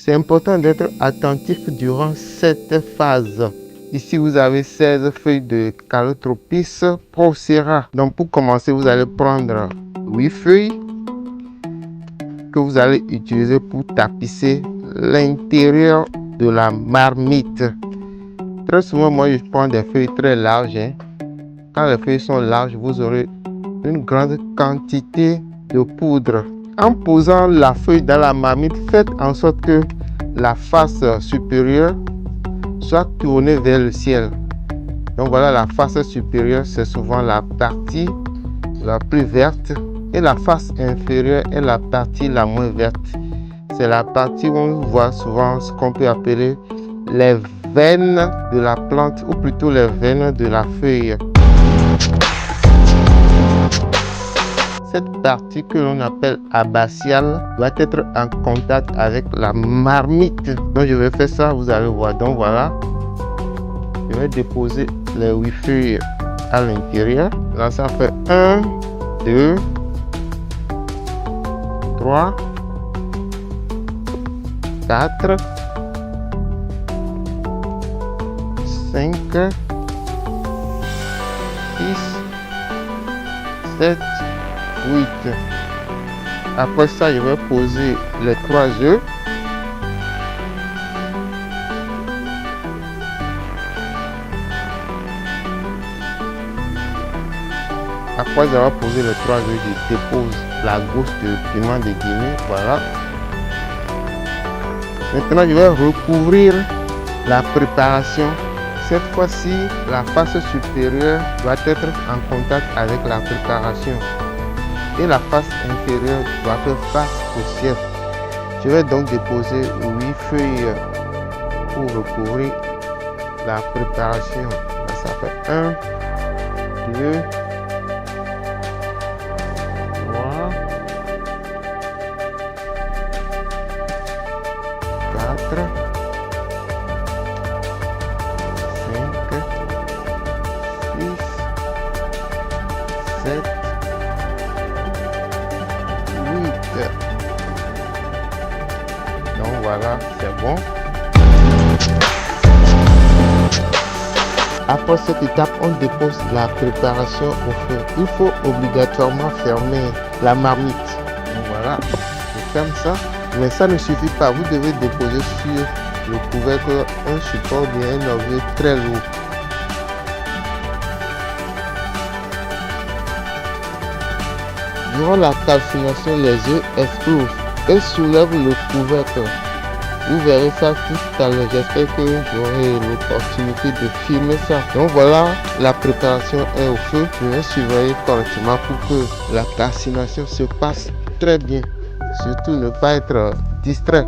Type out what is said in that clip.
C'est important d'être attentif durant cette phase. Ici, vous avez 16 feuilles de Calotropis procera. Donc, pour commencer, vous allez prendre 8 feuilles que vous allez utiliser pour tapisser l'intérieur de la marmite. Très souvent, moi, je prends des feuilles très larges. Quand les feuilles sont larges, vous aurez une grande quantité de poudre. En posant la feuille dans la marmite, faites en sorte que la face supérieure soit tournée vers le ciel. Donc voilà, la face supérieure, c'est souvent la partie la plus verte et la face inférieure est la partie la moins verte. C'est la partie où on voit souvent ce qu'on peut appeler les veines de la plante ou plutôt les veines de la feuille. Cette partie que l'on appelle abaciale doit être en contact avec la marmite. Donc je vais faire ça, vous allez voir. Donc voilà, je vais déposer les 8 feuilles à l'intérieur. Là ça fait 1, 2, 3, 4, 5, 6, 7, 8. Après ça, je vais poser les 3 œufs. Après avoir posé les 3 œufs, je dépose la gousse de piment de Guinée. Voilà. Maintenant, je vais recouvrir la préparation. Cette fois-ci, la face supérieure doit être en contact avec la préparation. Et la face inférieure doit faire face au ciel. Je vais donc déposer 8 feuilles pour recouvrir la préparation. Là, ça fait 1, 2, 3, 4, 5, 6, 7, 8. Donc voilà, c'est bon. Après cette étape, on dépose la préparation au feu. Il faut obligatoirement fermer la marmite. Donc voilà, je ferme ça. Mais ça ne suffit pas. Vous devez déposer sur le couvercle un support bien un objet très lourd. Durant la calcination, les œufs explosent et soulèvent le couvercle. Vous verrez ça tout à l'heure. J'espère que j'aurai l'opportunité de filmer ça. Donc voilà, la préparation est au feu. Je vais surveiller correctement pour que la calcination se passe très bien. Surtout ne pas être distrait.